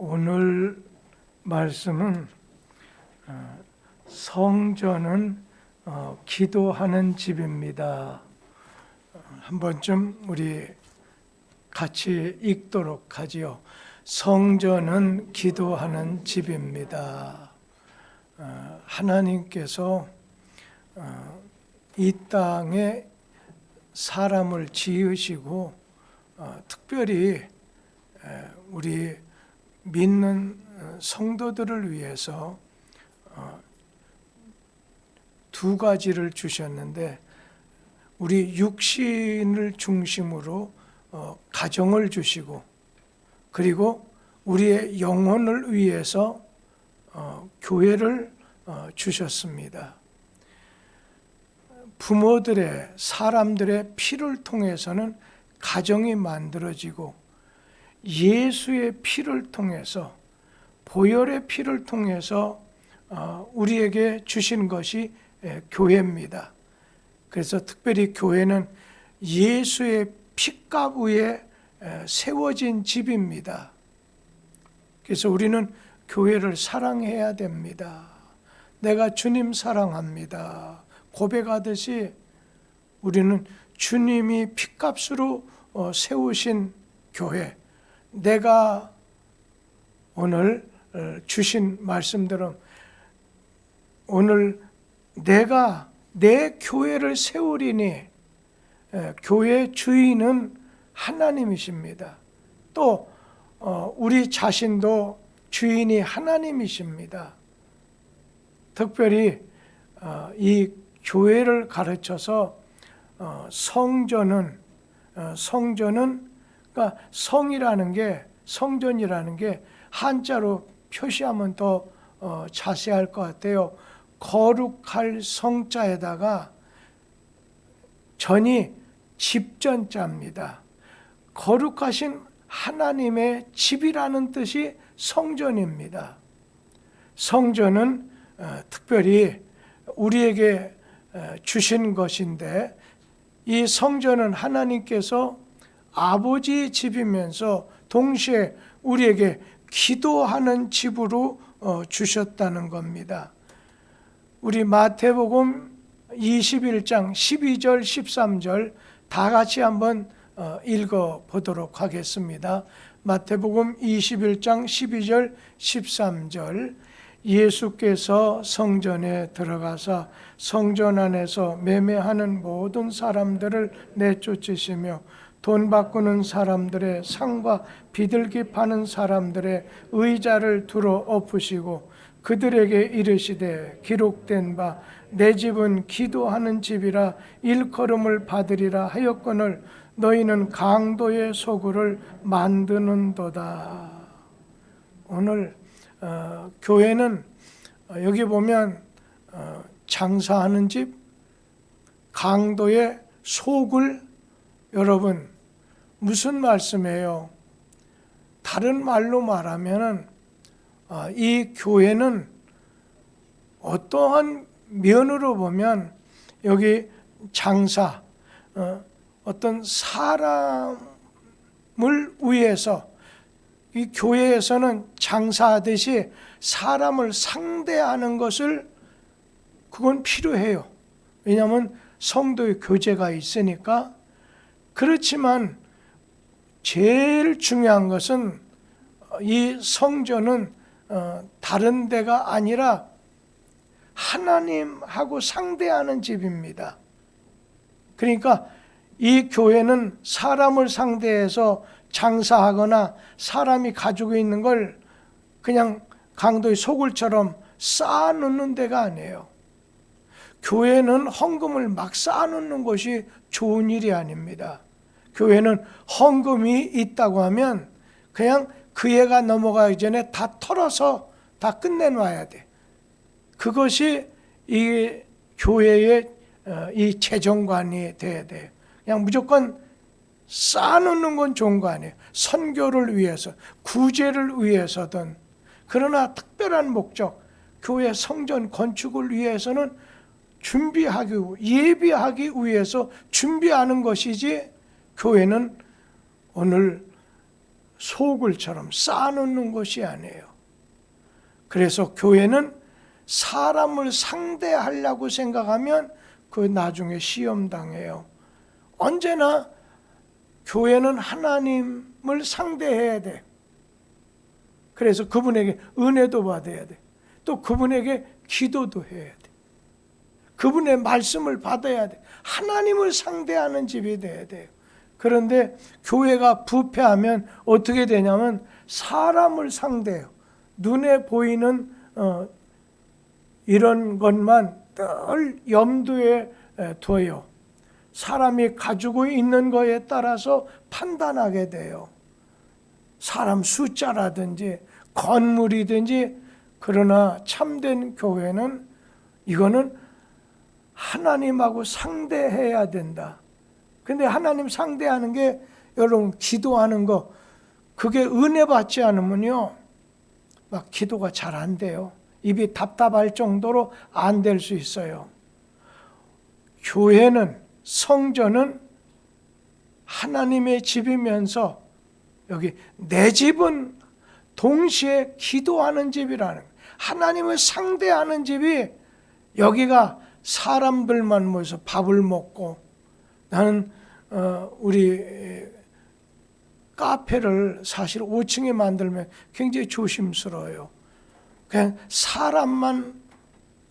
오늘 말씀은 성전은 기도하는 집입니다. 한 번쯤 우리 같이 읽도록 하지요. 성전은 기도하는 집입니다. 하나님께서 이 땅에 사람을 지으시고 특별히 우리 믿는 성도들을 위해서 두 가지를 주셨는데, 우리 육신을 중심으로 가정을 주시고, 그리고 우리의 영혼을 위해서 교회를 주셨습니다. 부모들의, 사람들의 피를 통해서는 가정이 만들어지고, 예수의 피를 통해서, 보혈의 피를 통해서 우리에게 주신 것이 교회입니다. 그래서 특별히 교회는 예수의 피값 위에 세워진 집입니다. 그래서 우리는 교회를 사랑해야 됩니다. 내가 주님 사랑합니다 고백하듯이 우리는 주님이 피값으로 세우신 교회, 내가 오늘 주신 말씀들은 오늘 내가 내 교회를 세우리니, 교회 주인은 하나님이십니다. 또 우리 자신도 주인이 하나님이십니다. 특별히 이 교회를 가르쳐서 성전은 그러니까 성전이라는 게 한자로 표시하면 더 자세할 것 같아요. 거룩할 성자에다가 전이 집전자입니다. 거룩하신 하나님의 집이라는 뜻이 성전입니다. 성전은 특별히 우리에게 주신 것인데, 이 성전은 하나님께서 아버지의 집이면서 동시에 우리에게 기도하는 집으로 주셨다는 겁니다. 우리 마태복음 21장 12절 13절 다 같이 한번 읽어보도록 하겠습니다. 마태복음 21장 12절 13절. 예수께서 성전에 들어가사 성전 안에서 매매하는 모든 사람들을 내쫓으시며 돈 바꾸는 사람들의 상과 비둘기 파는 사람들의 의자를 두루 엎으시고 그들에게 이르시되, 기록된 바 내 집은 기도하는 집이라 일컬음을 받으리라 하였거늘 너희는 강도의 소굴을 만드는도다. 오늘 교회는 여기 보면 장사하는 집, 강도의 소굴. 여러분, 무슨 말씀이에요? 다른 말로 말하면 이 교회는 어떠한 면으로 보면 여기 장사, 어떤 사람을 위해서, 이 교회에서는 장사하듯이 사람을 상대하는 것을, 그건 필요해요. 왜냐하면 성도의 교제가 있으니까. 그렇지만 제일 중요한 것은 이 성전은 다른 데가 아니라 하나님하고 상대하는 집입니다. 그러니까 이 교회는 사람을 상대해서 장사하거나 사람이 가지고 있는 걸 그냥 강도의 소굴처럼 쌓아놓는 데가 아니에요. 교회는 헌금을 막 쌓아놓는 것이 좋은 일이 아닙니다. 교회는 헌금이 있다고 하면 그냥 그 해가 넘어가기 전에 다 털어서 다 끝내놔야 돼. 그것이 이 교회의 이 재정관이 돼야 돼요. 그냥 무조건 쌓아놓는 건 좋은 거 아니에요. 선교를 위해서, 구제를 위해서든. 그러나 특별한 목적, 교회 성전 건축을 위해서는 예비하기 위해서 준비하는 것이지, 교회는 오늘 소굴처럼 쌓아놓는 것이 아니에요. 그래서 교회는 사람을 상대하려고 생각하면 그 나중에 시험 당해요. 언제나 교회는 하나님을 상대해야 돼. 그래서 그분에게 은혜도 받아야 돼. 또 그분에게 기도도 해야 돼. 그분의 말씀을 받아야 돼. 하나님을 상대하는 집이 돼야 돼요. 그런데 교회가 부패하면 어떻게 되냐면 사람을 상대해요. 눈에 보이는 이런 것만 늘 염두에 둬요. 사람이 가지고 있는 거에 따라서 판단하게 돼요. 사람 숫자라든지 건물이든지. 그러나 참된 교회는 이거는 하나님하고 상대해야 된다. 근데 하나님 상대하는 게 여러분 기도하는 거, 그게 은혜 받지 않으면요 막 기도가 잘 안 돼요. 입이 답답할 정도로 안 될 수 있어요. 교회는, 성전은 하나님의 집이면서 여기 내 집은 동시에 기도하는 집이라는 거예요. 하나님을 상대하는 집이, 여기가 사람들만 모여서 밥을 먹고, 나는 우리 카페를 사실 5층에 만들면 굉장히 조심스러워요. 그냥 사람만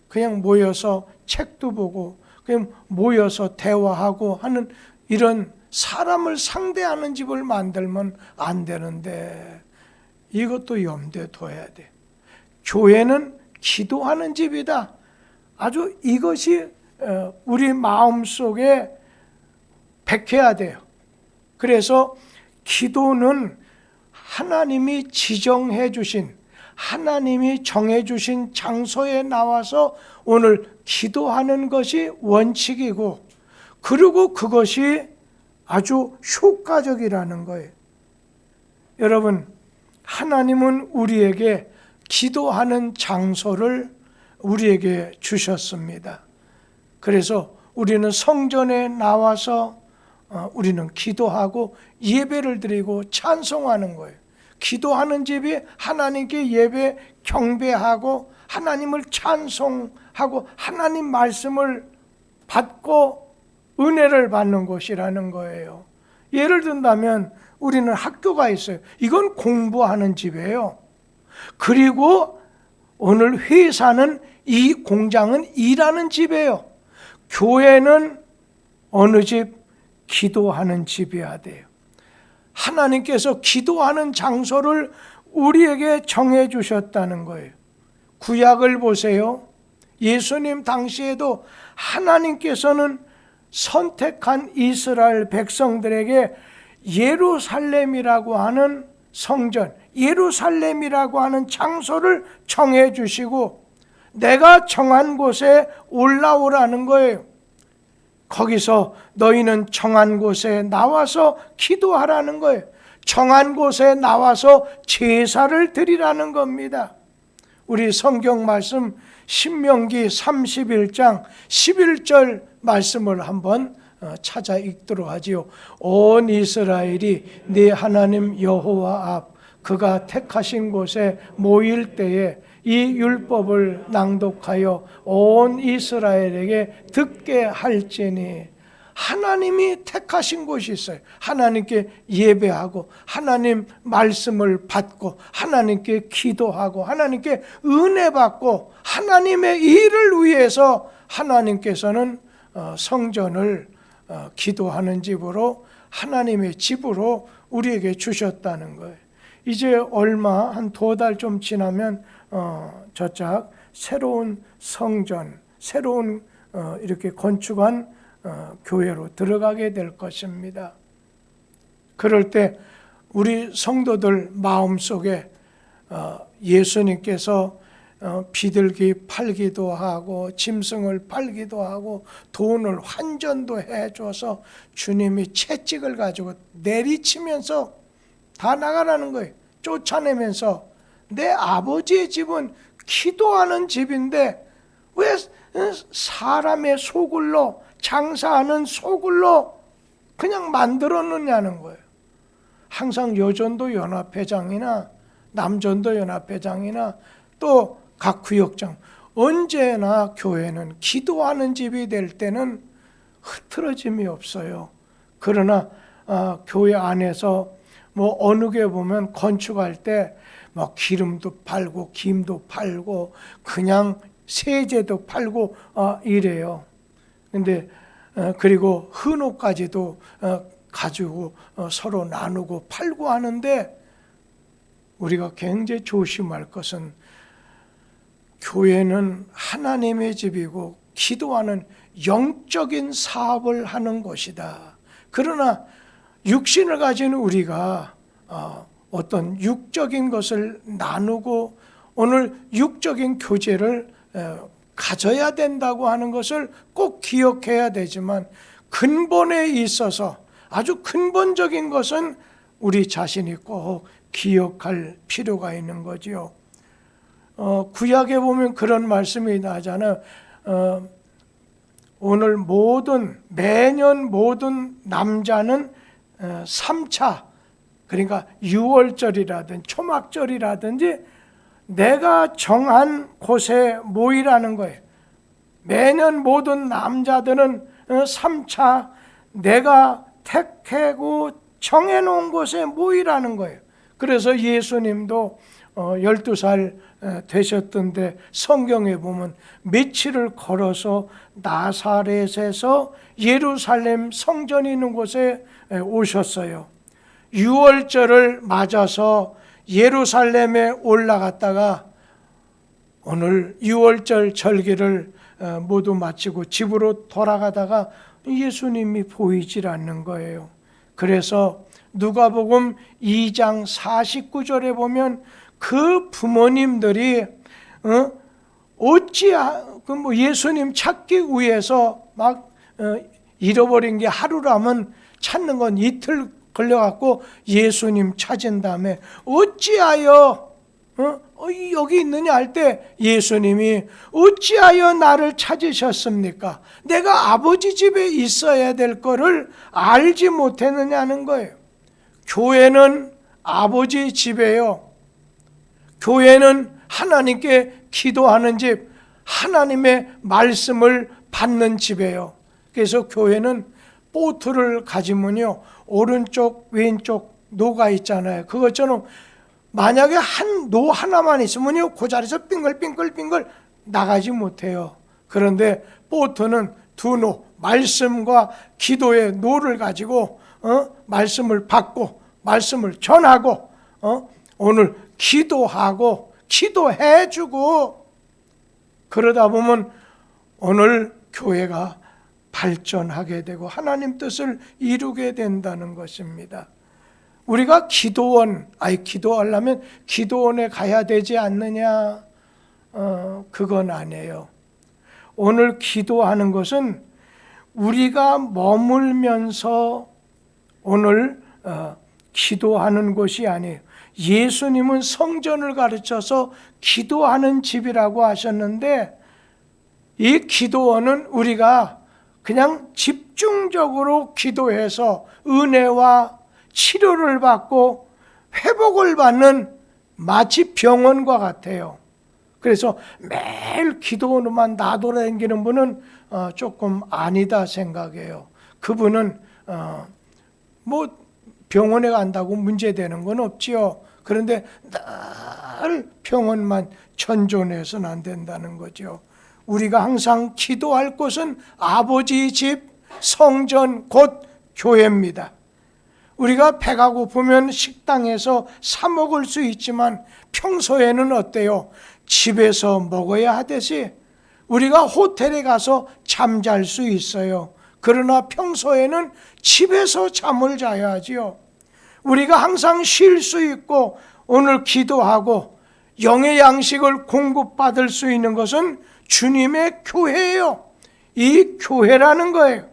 그냥 모여서 책도 보고 그냥 모여서 대화하고 하는 이런 사람을 상대하는 집을 만들면 안 되는데, 이것도 염두에 둬야 돼. 교회는 기도하는 집이다. 아주 이것이 우리 마음속에 백해야 돼요. 그래서 기도는 하나님이 지정해 주신, 하나님이 정해 주신 장소에 나와서 오늘 기도하는 것이 원칙이고, 그리고 그것이 아주 효과적이라는 거예요. 여러분, 하나님은 우리에게 기도하는 장소를 우리에게 주셨습니다. 그래서 우리는 성전에 나와서 우리는 기도하고 예배를 드리고 찬송하는 거예요. 기도하는 집이 하나님께 예배 경배하고 하나님을 찬송하고 하나님 말씀을 받고 은혜를 받는 곳이라는 거예요. 예를 든다면 우리는 학교가 있어요. 이건 공부하는 집이에요. 그리고 오늘 회사는, 이 공장은 일하는 집이에요. 교회는 어느 집? 기도하는 집이어야 돼요. 하나님께서 기도하는 장소를 우리에게 정해 주셨다는 거예요. 구약을 보세요. 예수님 당시에도 하나님께서는 선택한 이스라엘 백성들에게 예루살렘이라고 하는 성전, 예루살렘이라고 하는 장소를 정해 주시고 내가 정한 곳에 올라오라는 거예요. 거기서 너희는 정한 곳에 나와서 기도하라는 거예요. 정한 곳에 나와서 제사를 드리라는 겁니다. 우리 성경 말씀 신명기 31장 11절 말씀을 한번 찾아 읽도록 하지요. 온 이스라엘이 네 하나님 여호와 앞 그가 택하신 곳에 모일 때에 이 율법을 낭독하여 온 이스라엘에게 듣게 할지니, 하나님이 택하신 곳이 있어요. 하나님께 예배하고 하나님 말씀을 받고 하나님께 기도하고 하나님께 은혜 받고 하나님의 일을 위해서 하나님께서는 성전을 기도하는 집으로, 하나님의 집으로 우리에게 주셨다는 거예요. 이제 얼마 한 2달 좀 지나면 저짝 새로운 성전, 새로운 이렇게 건축한 교회로 들어가게 될 것입니다. 그럴 때 우리 성도들 마음속에 예수님께서 비둘기 팔기도 하고 짐승을 팔기도 하고 돈을 환전도 해줘서 주님이 채찍을 가지고 내리치면서 다 나가라는 거예요. 쫓아내면서 내 아버지의 집은 기도하는 집인데 왜 사람의 소굴로, 장사하는 소굴로 그냥 만들어 놓냐는 거예요. 항상 여전도 연합회장이나 남전도 연합회장이나 또 각 구역장, 언제나 교회는 기도하는 집이 될 때는 흐트러짐이 없어요. 그러나 교회 안에서 뭐 어느 게 보면 건축할 때 뭐 기름도 팔고 김도 팔고 그냥 세제도 팔고 이래요. 근데 그리고 헌옷까지도 가지고 서로 나누고 팔고 하는데, 우리가 굉장히 조심할 것은 교회는 하나님의 집이고 기도하는 영적인 사업을 하는 것이다. 그러나 육신을 가진 우리가 어떤 육적인 것을 나누고 오늘 육적인 교제를 가져야 된다고 하는 것을 꼭 기억해야 되지만, 근본에 있어서 아주 근본적인 것은 우리 자신이 꼭 기억할 필요가 있는 거지요. 구약에 보면 그런 말씀이 나잖아요. 오늘 매년 모든 남자는 3차, 그러니까 6월절이라든지 초막절이라든지 내가 정한 곳에 모이라는 거예요. 매년 모든 남자들은 3차 내가 택하고 정해놓은 곳에 모이라는 거예요. 그래서 예수님도 12살 되셨던데 성경에 보면 며칠을 걸어서 나사렛에서 예루살렘 성전이 있는 곳에 오셨어요. 6월절을 맞아서 예루살렘에 올라갔다가 오늘 6월절 절기를 모두 마치고 집으로 돌아가다가 예수님이 보이질 않는 거예요. 그래서 누가복음 2장 49절에 보면 그 부모님들이 예수님 찾기 위해서 막 잃어버린 게 하루라면 찾는 건 이틀 걸려갖고 예수님 찾은 다음에 어찌하여 여기 있느냐 할 때 예수님이 어찌하여 나를 찾으셨습니까? 내가 아버지 집에 있어야 될 거를 알지 못했느냐는 거예요. 교회는 아버지 집이에요. 교회는 하나님께 기도하는 집, 하나님의 말씀을 받는 집이에요. 그래서 교회는 보트를 가지면요, 오른쪽 왼쪽 노가 있잖아요. 그것처럼 만약에 노 하나만 있으면요, 그 자리에서 빙글빙글 나가지 못해요. 그런데 보트는 두 노, 말씀과 기도의 노를 가지고 말씀을 받고 말씀을 전하고 오늘 기도하고 기도해주고, 그러다 보면 오늘 교회가 발전하게 되고 하나님 뜻을 이루게 된다는 것입니다. 우리가 기도하려면 기도원에 가야 되지 않느냐? 그건 아니에요. 오늘 기도하는 것은 우리가 머물면서 오늘 기도하는 것이 아니에요. 예수님은 성전을 가르쳐서 기도하는 집이라고 하셨는데, 이 기도원은 우리가 그냥 집중적으로 기도해서 은혜와 치료를 받고 회복을 받는 마치 병원과 같아요. 그래서 매일 기도원만 나돌아다니는 분은 조금 아니다 생각해요. 그분은 뭐 병원에 간다고 문제되는 건 없지요. 그런데 늘 병원만 전존해서는 안 된다는 거죠. 우리가 항상 기도할 곳은 아버지 집, 성전, 곧 교회입니다. 우리가 배가 고프면 식당에서 사 먹을 수 있지만 평소에는 어때요? 집에서 먹어야 하듯이 우리가 호텔에 가서 잠잘 수 있어요. 그러나 평소에는 집에서 잠을 자야 하지요. 우리가 항상 쉴 수 있고 오늘 기도하고 영의 양식을 공급받을 수 있는 것은 주님의 교회예요. 이 교회라는 거예요.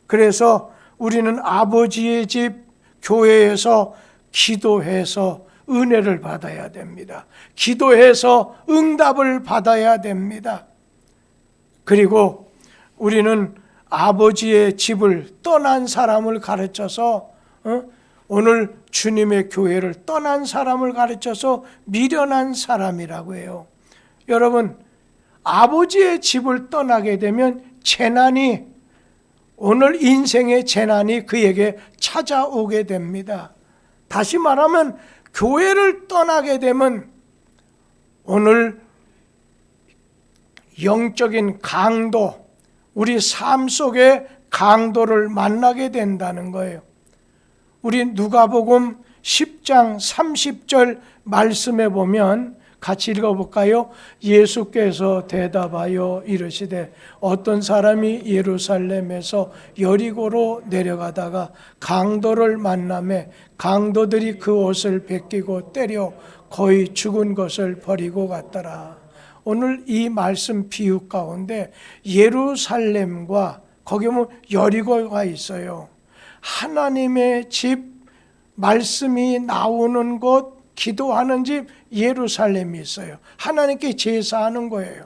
그래서 우리는 아버지의 집 교회에서 기도해서 은혜를 받아야 됩니다. 기도해서 응답을 받아야 됩니다. 그리고 우리는 아버지의 집을 떠난 사람을 가르쳐서 오늘 주님의 교회를 떠난 사람을 가르쳐서 미련한 사람이라고 해요. 여러분, 아버지의 집을 떠나게 되면 재난이, 오늘 인생의 재난이 그에게 찾아오게 됩니다. 다시 말하면 교회를 떠나게 되면 오늘 영적인 강도, 우리 삶 속에 강도를 만나게 된다는 거예요. 우리 누가복음 10장 30절 말씀에 보면 같이 읽어볼까요? 예수께서 대답하여 이르시되 어떤 사람이 예루살렘에서 여리고로 내려가다가 강도를 만나매 강도들이 그 옷을 벗기고 때려 거의 죽은 것을 버리고 갔더라. 오늘 이 말씀 비유 가운데 예루살렘과 거기 보면 여리고가 있어요. 하나님의 집, 말씀이 나오는 곳, 기도하는 집 예루살렘이 있어요. 하나님께 제사하는 거예요.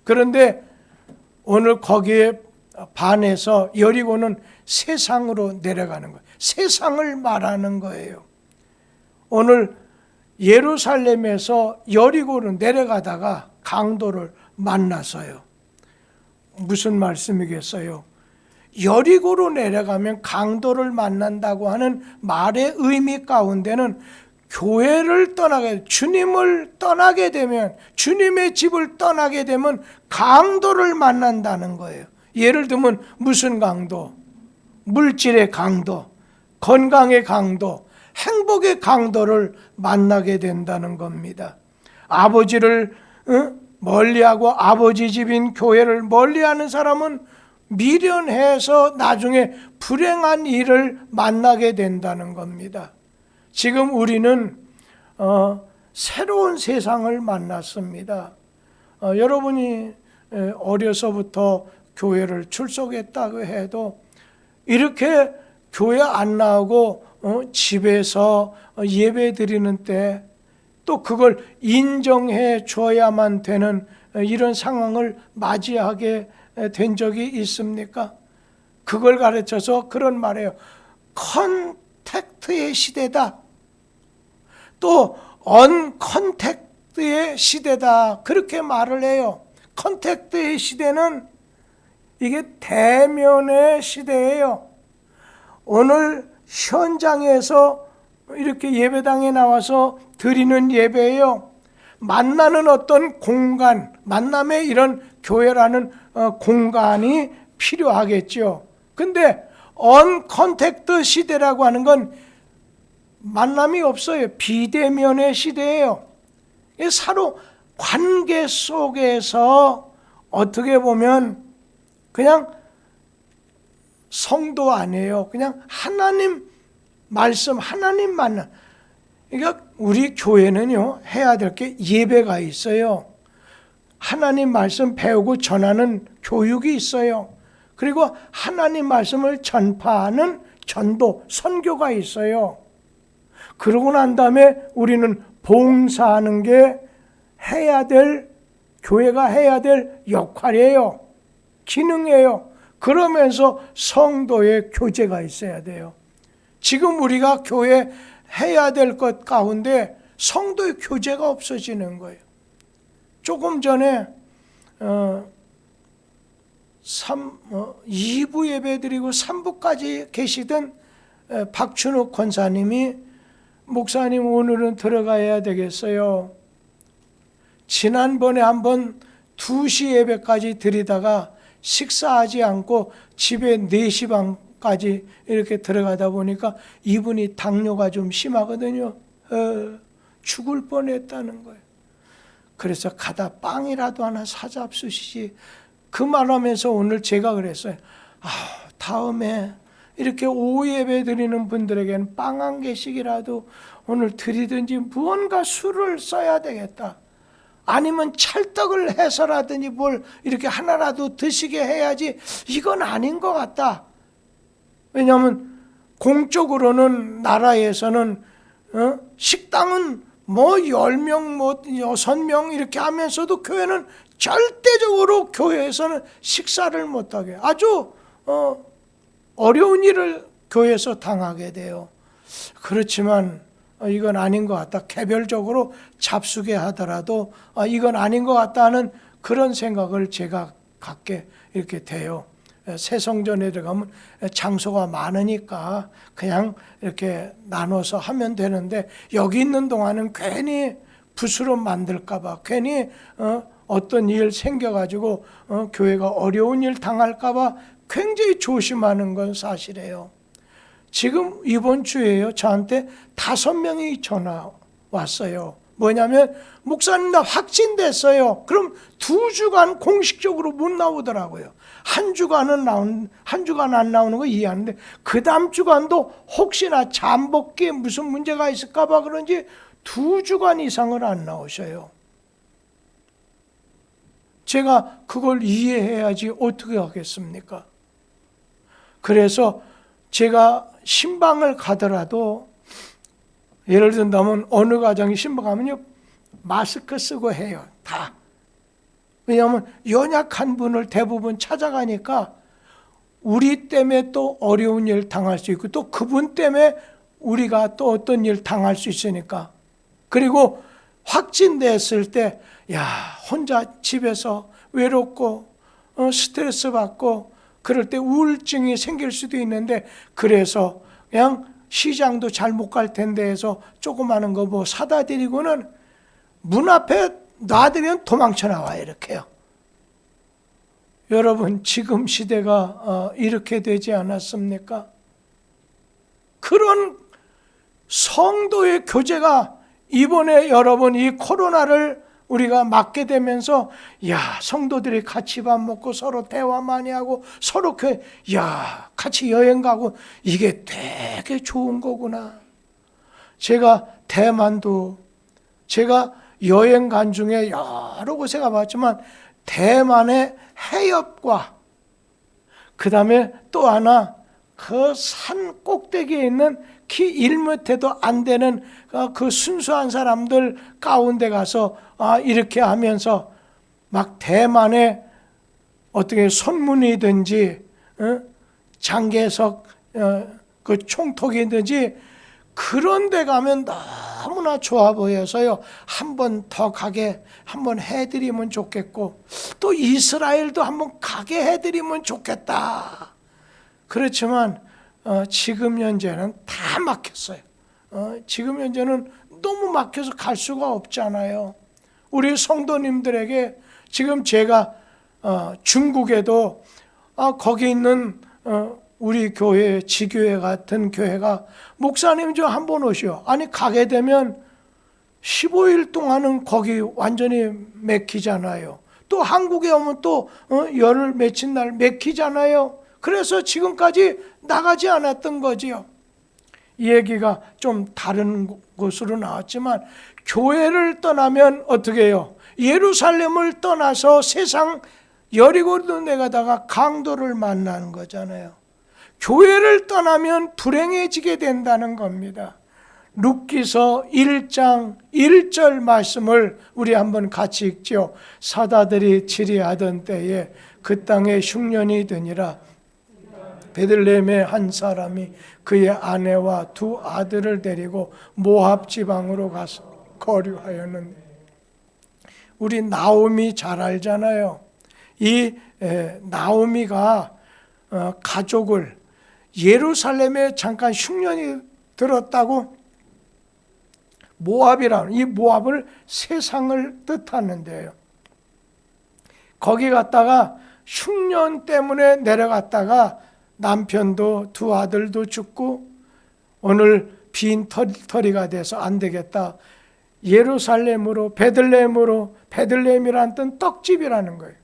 그런데 오늘 거기에 반해서 여리고는 세상으로 내려가는 거예요. 세상을 말하는 거예요. 오늘 예루살렘에서 여리고로 내려가다가 강도를 만나서요. 무슨 말씀이겠어요? 여리고로 내려가면 강도를 만난다고 하는 말의 의미 가운데는 교회를 떠나게, 주님을 떠나게 되면, 주님의 집을 떠나게 되면 강도를 만난다는 거예요. 예를 들면 무슨 강도? 물질의 강도, 건강의 강도, 행복의 강도를 만나게 된다는 겁니다. 아버지를 멀리하고 아버지 집인 교회를 멀리하는 사람은 미련해서 나중에 불행한 일을 만나게 된다는 겁니다. 지금 우리는 새로운 세상을 만났습니다. 여러분이 어려서부터 교회를 출석했다고 해도 이렇게 교회 안 나오고 집에서 예배 드리는 때 또 그걸 인정해 줘야만 되는 이런 상황을 맞이하게 된 적이 있습니까? 그걸 가르쳐서 그런 말이에요. 컨택트의 시대다. 또 언컨택트의 시대다. 그렇게 말을 해요. 컨택트의 시대는 이게 대면의 시대예요. 오늘 현장에서 이렇게 예배당에 나와서 드리는 예배예요. 만나는 어떤 공간, 만남의 이런 교회라는 공간이 필요하겠죠. 근데 언컨택트 시대라고 하는 건 만남이 없어요. 비대면의 시대예요. 서로 관계 속에서 어떻게 보면 그냥 성도 아니에요. 그냥 하나님 말씀, 하나님 만남. 그러니까 우리 교회는요, 해야 될 게 예배가 있어요. 하나님 말씀 배우고 전하는 교육이 있어요. 그리고 하나님 말씀을 전파하는 전도, 선교가 있어요. 그러고 난 다음에 우리는 봉사하는 게 해야 될, 교회가 해야 될 역할이에요. 기능이에요. 그러면서 성도의 교제가 있어야 돼요. 지금 우리가 교회 해야 될 것 가운데 성도의 교제가 없어지는 거예요. 조금 전에 2부 예배 드리고 3부까지 계시던 박춘욱 권사님이 목사님 오늘은 들어가야 되겠어요. 지난번에 한번 2시 예배까지 드리다가 식사하지 않고 집에 4시 반까지 이렇게 들어가다 보니까 이분이 당뇨가 좀 심하거든요. 죽을 뻔했다는 거예요. 그래서 가다 빵이라도 하나 사잡수시지. 그 말하면서 오늘 제가 그랬어요. 다음에 이렇게 오후 예배 드리는 분들에게는 빵 한 개씩이라도 오늘 드리든지 무언가 술을 써야 되겠다. 아니면 찰떡을 해서라든지 뭘 이렇게 하나라도 드시게 해야지. 이건 아닌 것 같다. 왜냐하면 공적으로는 나라에서는 식당은 뭐 10명 뭐 6명 이렇게 하면서도 교회는 절대적으로 교회에서는 식사를 못하게 아주 어려운 일을 교회에서 당하게 돼요. 그렇지만 이건 아닌 것 같다. 개별적으로 잡수게 하더라도 이건 아닌 것 같다 하는 그런 생각을 제가 갖게 이렇게 돼요. 새 성전에 들어가면 장소가 많으니까 그냥 이렇게 나눠서 하면 되는데 여기 있는 동안은 괜히 붓으로 만들까 봐, 괜히 어떤 일 생겨가지고 교회가 어려운 일 당할까 봐 굉장히 조심하는 건 사실이에요. 지금 이번 주에요, 저한테 5명이 전화 왔어요. 뭐냐면 목사님 나 확진됐어요. 그럼 2주간 공식적으로 못 나오더라고요. 한 주간 안 나오는 거 이해하는데 그 다음 주간도 혹시나 잠복기에 무슨 문제가 있을까 봐 그런지 2주간 이상을 안 나오셔요. 제가 그걸 이해해야지 어떻게 하겠습니까? 그래서 제가 신방을 가더라도 예를 든다면 어느 가정에 신방 가면요 마스크 쓰고 해요. 다. 왜냐하면 연약한 분을 대부분 찾아가니까 우리 때문에 또 어려운 일 당할 수 있고 또 그분 때문에 우리가 또 어떤 일 당할 수 있으니까. 그리고 확진됐을 때 야 혼자 집에서 외롭고 스트레스 받고 그럴 때 우울증이 생길 수도 있는데 그래서 그냥 시장도 잘 못 갈 텐데 해서 조그마한 거 뭐 사다 드리고는 문 앞에 놔드리면 도망쳐 나와요. 이렇게요. 여러분 지금 시대가 이렇게 되지 않았습니까? 그런 성도의 교제가 이번에 여러분 이 코로나를 우리가 맞게 되면서 야 성도들이 같이 밥 먹고 서로 대화 많이 하고 서로 같이 여행 가고 이게 되게 좋은 거구나. 제가 대만도 제가 여행 간 중에 여러 곳에 가봤지만 대만의 해협과 그 다음에 또 하나 그 산 꼭대기에 있는 키 1m도 안 되는 그 순수한 사람들 가운데 가서 이렇게 하면서 막 대만의 어떻게 손문이든지 장계석 그 총톡이든지 그런 데 가면 너무나 좋아 보여서요. 한 번 더 가게 한번 해드리면 좋겠고 또 이스라엘도 한번 가게 해드리면 좋겠다. 그렇지만 지금 현재는 다 막혔어요. 지금 현재는 너무 막혀서 갈 수가 없잖아요. 우리 성도님들에게 지금 제가 중국에도 거기 있는 우리 교회 지교회 같은 교회가 목사님 좀 한번 오시오. 아니 가게 되면 15일 동안은 거기 완전히 막히잖아요. 또 한국에 오면 또 열흘 며칠 날 막히잖아요. 그래서 지금까지 나가지 않았던 거지요. 이 얘기가 좀 다른 곳으로 나왔지만 교회를 떠나면 어떻게 해요? 예루살렘을 떠나서 세상 여리고도 내가다가 강도를 만나는 거잖아요. 교회를 떠나면 불행해지게 된다는 겁니다. 룻기서 1장 1절 말씀을 우리 한번 같이 읽죠. 사다들이 치리하던 때에 그 땅에 흉년이 드니라. 베들레헴의 한 사람이 그의 아내와 2 아들을 데리고 모압 지방으로 가서 거류하였는데 우리 나오미 잘 알잖아요. 이 나오미가 가족을 예루살렘에 잠깐 흉년이 들었다고 모압이라는 이 모압을 세상을 뜻하는데요. 거기 갔다가 흉년 때문에 내려갔다가 남편도 2 아들도 죽고 오늘 빈 털이가 돼서 안 되겠다. 예루살렘으로 베들레헴이라는 뜻은 떡집이라는 거예요.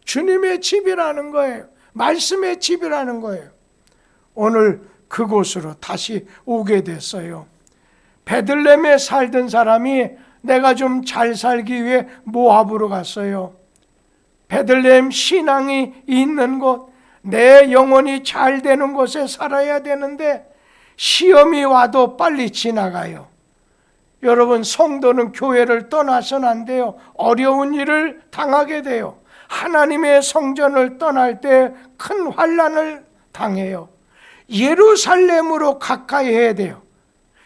주님의 집이라는 거예요. 말씀의 집이라는 거예요. 오늘 그곳으로 다시 오게 됐어요. 베들레헴에 살던 사람이 내가 좀 잘 살기 위해 모압으로 갔어요. 베들레헴 신앙이 있는 곳, 내 영혼이 잘 되는 곳에 살아야 되는데 시험이 와도 빨리 지나가요. 여러분 성도는 교회를 떠나서는 안 돼요. 어려운 일을 당하게 돼요. 하나님의 성전을 떠날 때 큰 환난을 당해요. 예루살렘으로 가까이 해야 돼요.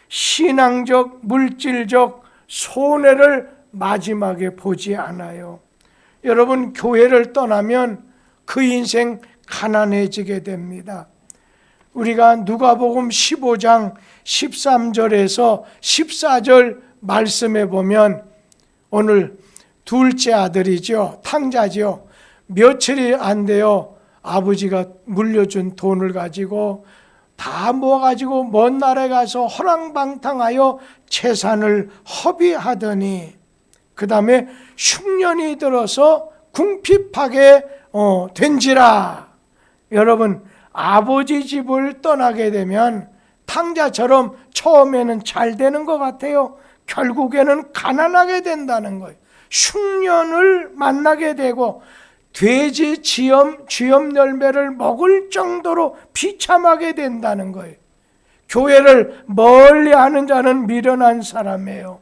신앙적, 물질적 손해를 마지막에 보지 않아요. 여러분, 교회를 떠나면 그 인생 가난해지게 됩니다. 우리가 누가복음 15장 13절에서 14절 말씀에 보면 오늘 둘째 아들이죠. 탕자죠. 며칠이 안 돼요. 아버지가 물려준 돈을 가지고 다 모아가지고 먼 나라에 가서 허랑방탕하여 재산을 허비하더니 그 다음에 흉년이 들어서 궁핍하게 된지라. 여러분, 아버지 집을 떠나게 되면 탕자처럼 처음에는 잘 되는 것 같아요. 결국에는 가난하게 된다는 거예요. 흉년을 만나게 되고 돼지 쥐염 열매를 먹을 정도로 비참하게 된다는 거예요. 교회를 멀리하는 자는 미련한 사람이에요.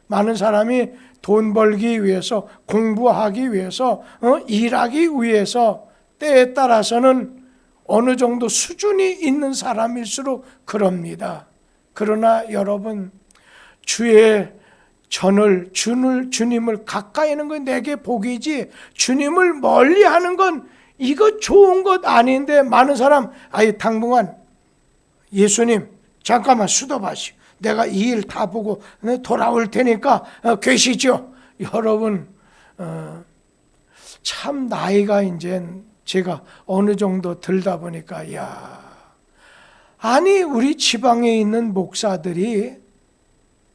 많은 사람이 돈 벌기 위해서, 공부하기 위해서, 일하기 위해서 때에 따라서는 어느 정도 수준이 있는 사람일수록 그럽니다. 그러나 여러분, 주의 주님을 가까이 하는 건 내게 복이지, 주님을 멀리 하는 건 이거 좋은 것 아닌데, 많은 사람, 당분간 예수님 잠깐만 수도하시오. 내가 이 일 다 보고 돌아올 테니까 계시죠. 여러분, 참 나이가 이제 제가 어느 정도 들다 보니까, 아니 우리 지방에 있는 목사들이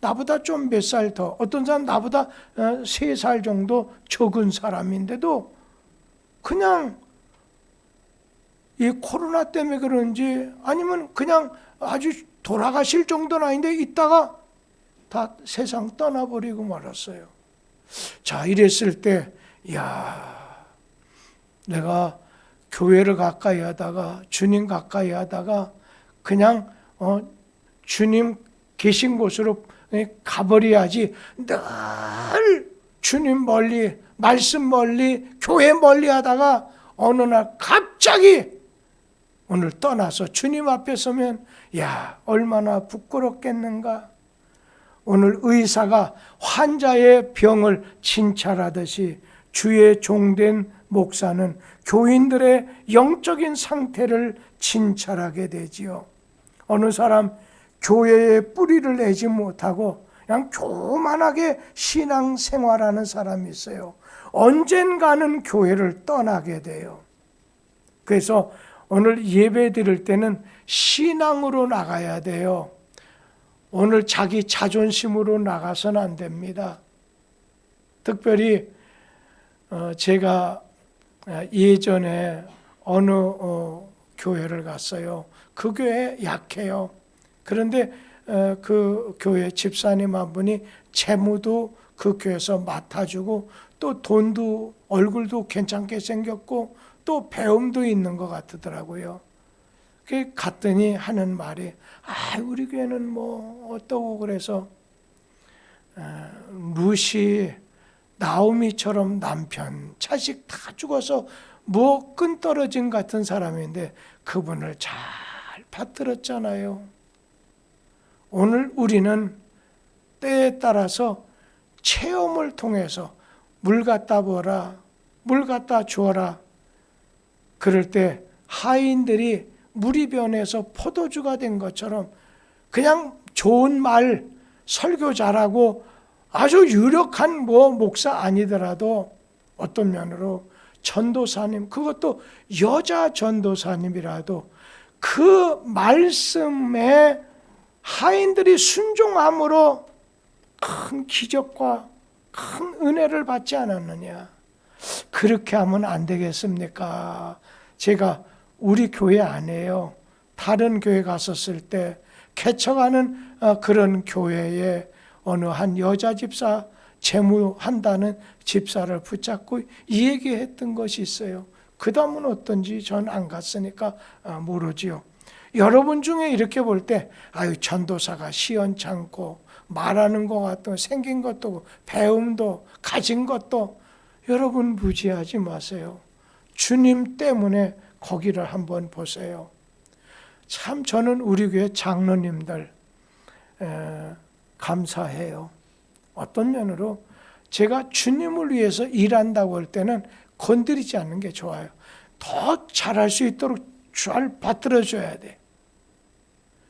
나보다 좀 몇 살 더, 어떤 사람 나보다 3살 정도 적은 사람인데도 그냥 이 코로나 때문에 그런지 아니면 그냥 아주 돌아가실 정도는 아닌데 있다가 다 세상 떠나버리고 말았어요. 자, 이랬을 때 내가 교회를 가까이 하다가, 주님 가까이 하다가 그냥 주님 계신 곳으로 가버려야지, 늘 주님 멀리, 말씀 멀리, 교회 멀리 하다가 어느 날 갑자기 오늘 떠나서 주님 앞에 서면 얼마나 부끄럽겠는가. 오늘 의사가 환자의 병을 진찰하듯이 주의 종된 목사는 교인들의 영적인 상태를 진찰하게 되지요. 어느 사람 교회에 뿌리를 내지 못하고 그냥 교만하게 신앙생활하는 사람이 있어요. 언젠가는 교회를 떠나게 돼요. 그래서 오늘 예배 드릴 때는 신앙으로 나가야 돼요. 오늘 자기 자존심으로 나가서는 안 됩니다. 특별히 제가 예전에 어느 교회를 갔어요. 그 교회 약해요. 그런데 그 교회 집사님 한 분이 재무도 그 교회에서 맡아주고 또 돈도, 얼굴도 괜찮게 생겼고 또 배움도 있는 것 같더라고요. 갔더니 하는 말이 우리 교회는 뭐 어떠고, 그래서 루시 나오미처럼 남편 자식 다 죽어서 뭐 끈떨어진 같은 사람인데 그분을 잘 받들었잖아요. 오늘 우리는 때에 따라서 체험을 통해서 물 갖다 부어라, 물 갖다 주어라. 그럴 때 하인들이 물이 변해서 포도주가 된 것처럼 그냥 좋은 말, 설교 잘하고 아주 유력한 목사 아니더라도 어떤 면으로 전도사님, 그것도 여자 전도사님이라도 그 말씀에 하인들이 순종함으로 큰 기적과 큰 은혜를 받지 않았느냐. 그렇게 하면 안 되겠습니까? 제가 우리 교회 안에요, 다른 교회 갔었을 때 개척하는 그런 교회에 어느 한 여자 집사, 재무한다는 집사를 붙잡고 이 얘기했던 것이 있어요. 그 다음은 어떤지 전 안 갔으니까 모르지요. 여러분 중에 이렇게 볼 때 전도사가 시원찮고 말하는 것 같고 생긴 것도 배움도 가진 것도, 여러분 무지하지 마세요. 주님 때문에 거기를 한번 보세요. 참 저는 우리 교회 장로님들 감사해요. 어떤 면으로 제가 주님을 위해서 일한다고 할 때는 건드리지 않는 게 좋아요. 더 잘할 수 있도록 잘 받들어줘야 돼.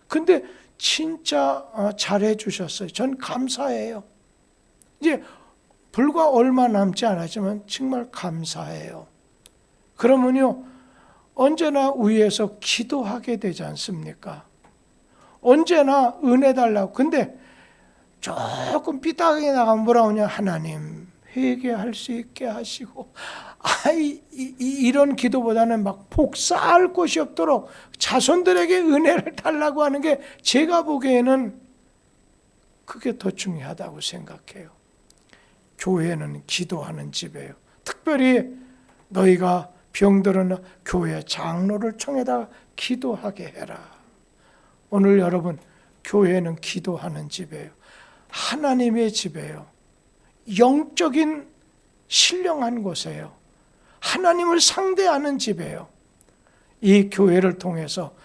근데 진짜 잘해 주셨어요. 전 감사해요. 이제 불과 얼마 남지 않았지만 정말 감사해요. 그러면요, 언제나 위에서 기도하게 되지 않습니까? 언제나 은혜 달라고. 근데 조금 삐딱하게 나가면 뭐라고 하냐, 하나님 회개할 수 있게 하시고, 이런 기도보다는 막 복사할 곳이 없도록 자손들에게 은혜를 달라고 하는 게 제가 보기에는 그게 더 중요하다고 생각해요. 교회는 기도하는 집이에요. 특별히 너희가 병들은 교회 장로를 청해다 기도하게 해라. 오늘 여러분, 교회는 기도하는 집이에요. 하나님의 집이에요. 영적인 신령한 곳이에요. 하나님을 상대하는 집이에요. 이 교회를 통해서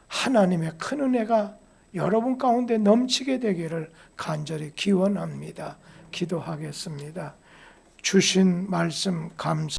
하나님의 큰 은혜가 여러분 가운데 넘치게 되기를 간절히 기원합니다. 기도하겠습니다. 주신 말씀 감사